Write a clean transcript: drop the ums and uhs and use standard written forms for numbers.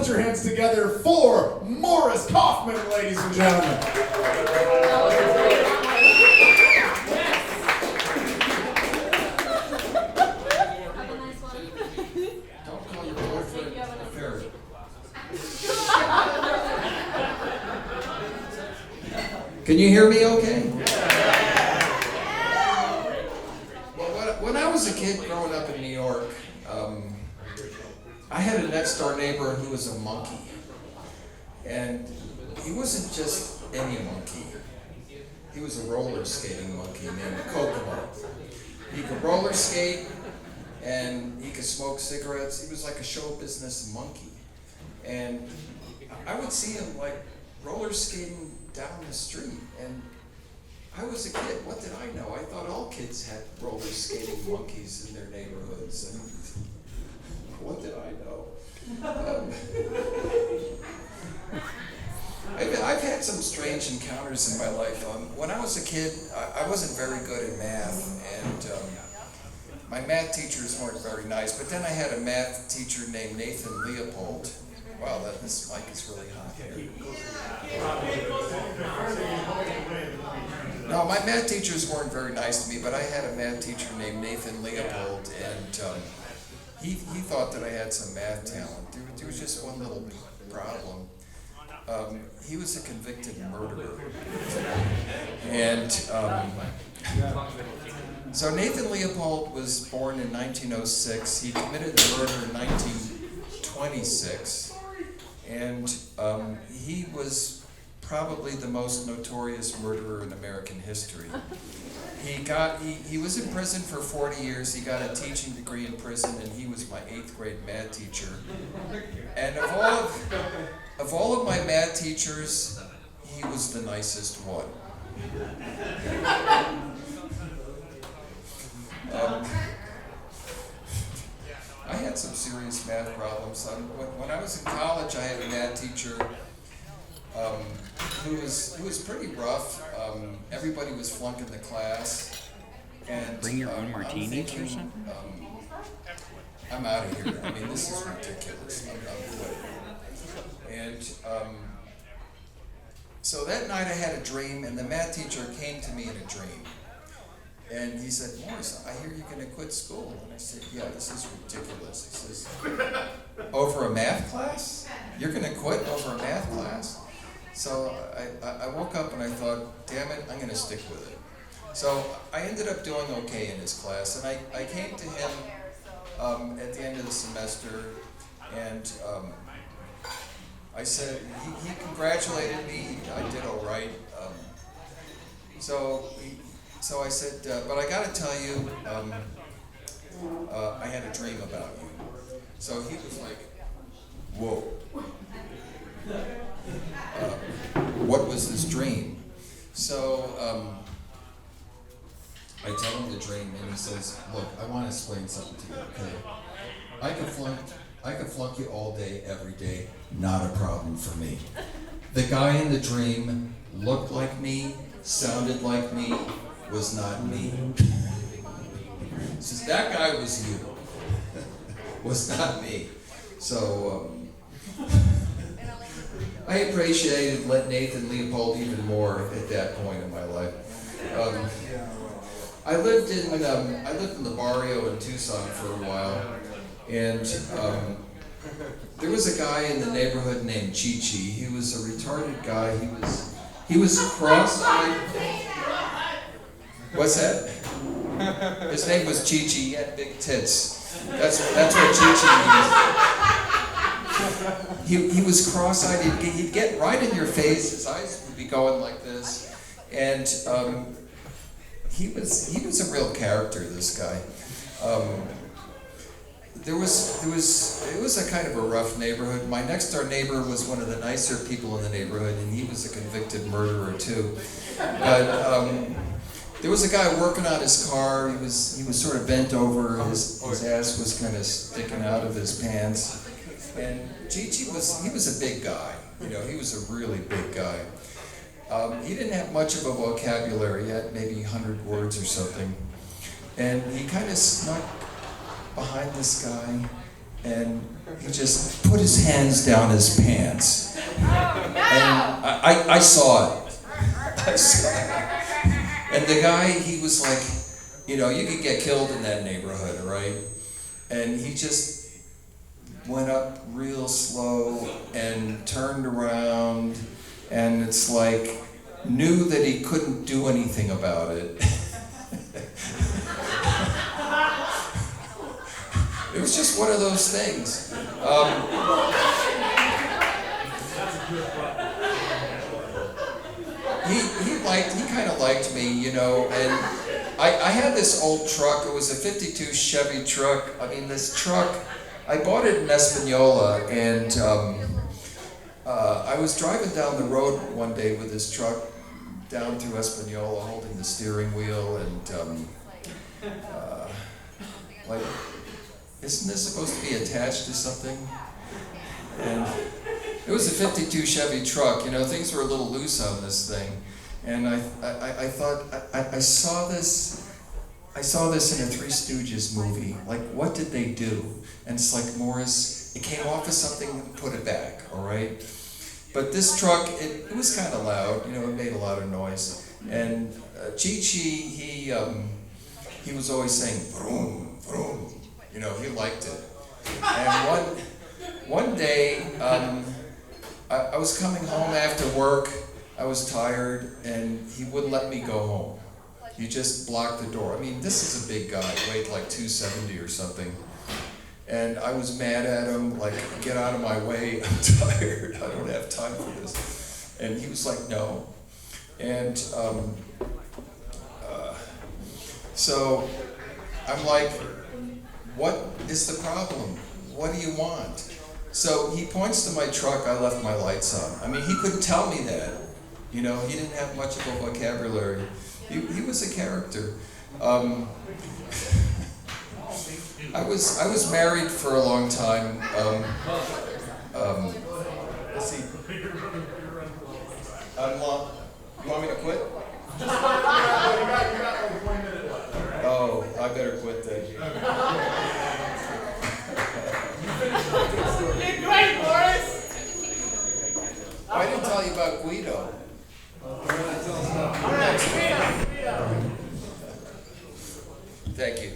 put your hands together for Morris Kaufman, ladies and gentlemen. Don't call your boyfriend a fairy. Can you hear me okay? Well, when I was a kid growing up in New York, I had a next door neighbor who was a monkey. And he wasn't just any monkey. He was a roller skating monkey named Kaufman. He could roller skate and he could smoke cigarettes. He was like a show business monkey. And I would see him like roller skating down the street. And I was a kid. What did I know? I thought all kids had roller skating monkeys in their neighborhoods. And what did I know? I've had some strange encounters in my life. When I was a kid, I wasn't very good at math, and my math teachers weren't very nice. But then I had a math teacher named Nathan Leopold. Wow, this mic is really hot here. No, my math teachers weren't very nice to me, but I had a math teacher named Nathan Leopold, and he thought that I had some math talent. There was just one little problem. He was a convicted murderer. And so Nathan Leopold was born in 1906. He committed the murder in 1926. And he was probably the most notorious murderer in American history. He was in prison for 40 years. He got a teaching degree in prison, and he was my 8th grade math teacher. And of all of my math teachers, he was the nicest one. I had some serious math problems. When I was in college, I had a math teacher who was pretty rough. Everybody was flunking the class. And bring your own martinis or something? I'm out of here. I mean, this is ridiculous. I'm quitting. And so that night I had a dream, and the math teacher came to me in a dream. And he said, "Morris, I hear you're going to quit school." And I said, "Yeah, this is ridiculous." He says, "Over a math class? You're going to quit over a math class?" So I woke up and I thought, damn it, I'm going to stick with it. So I ended up doing okay in his class, and I came to him at the end of the semester, and I said, he congratulated me, I did all right. So I said, but I got to tell you, I had a dream about you. So he was like, whoa. What was this dream? So I tell him the dream, and he says, "Look, I want to explain something to you, okay? I could flunk you all day, every day, not a problem for me. The guy in the dream looked like me, sounded like me, was not me." He says, "That guy was you, was not me." So I appreciated Nathan Leopold even more at that point in my life. I lived in the barrio in Tucson for a while, and there was a guy in the neighborhood named Chi-Chi. He was a retarded guy. He was cross-eyed. What's that? His name was Chi-Chi. He had big tits. That's what Chi-Chi means. He was cross-eyed. He'd get right in your face. His eyes would be going like this, and he was a real character. This guy. It was a kind of a rough neighborhood. My next door neighbor was one of the nicer people in the neighborhood, and he was a convicted murderer too. But there was a guy working on his car. He was sort of bent over. His ass was kind of sticking out of his pants. And Chi-Chi was a big guy. You know, he was a really big guy. He didn't have much of a vocabulary. He had maybe 100 words or something. And he kind of snuck behind this guy, and he just put his hands down his pants. And I saw it. I saw it. And the guy, he was like, you know, you could get killed in that neighborhood, right? And he just went up real slow and turned around, and it's like, knew that he couldn't do anything about it. It was just one of those things. He kind of liked me, you know, and I had this old truck. It was a 52 Chevy truck. I mean, this truck, I bought it in Espanola, and I was driving down the road one day with this truck down through Espanola, holding the steering wheel, and like, isn't this supposed to be attached to something? And it was a 52 Chevy truck, you know, things were a little loose on this thing. And I thought, I saw this in a Three Stooges movie. Like, what did they do? And it's like, Morris, it came off of something, put it back, all right? But this truck, it was kind of loud, you know, it made a lot of noise. And Chi-Chi, he was always saying, vroom, vroom. You know, he liked it. And one day, I was coming home after work. I was tired, and he wouldn't let me go home. He just blocked the door. I mean, this is a big guy, weighed like 270 or something. And I was mad at him, like, get out of my way, I'm tired, I don't have time for this. And he was like, no. And so I'm like, what is the problem? What do you want? So he points to my truck, I left my lights on. I mean, he couldn't tell me that. You know, he didn't have much of a vocabulary. He was a character. I was married for a long time. Let's see. You want me to quit? Oh, I better quit then. You're great, Morris! I didn't tell you about Guido. All right, Guido. Thank you.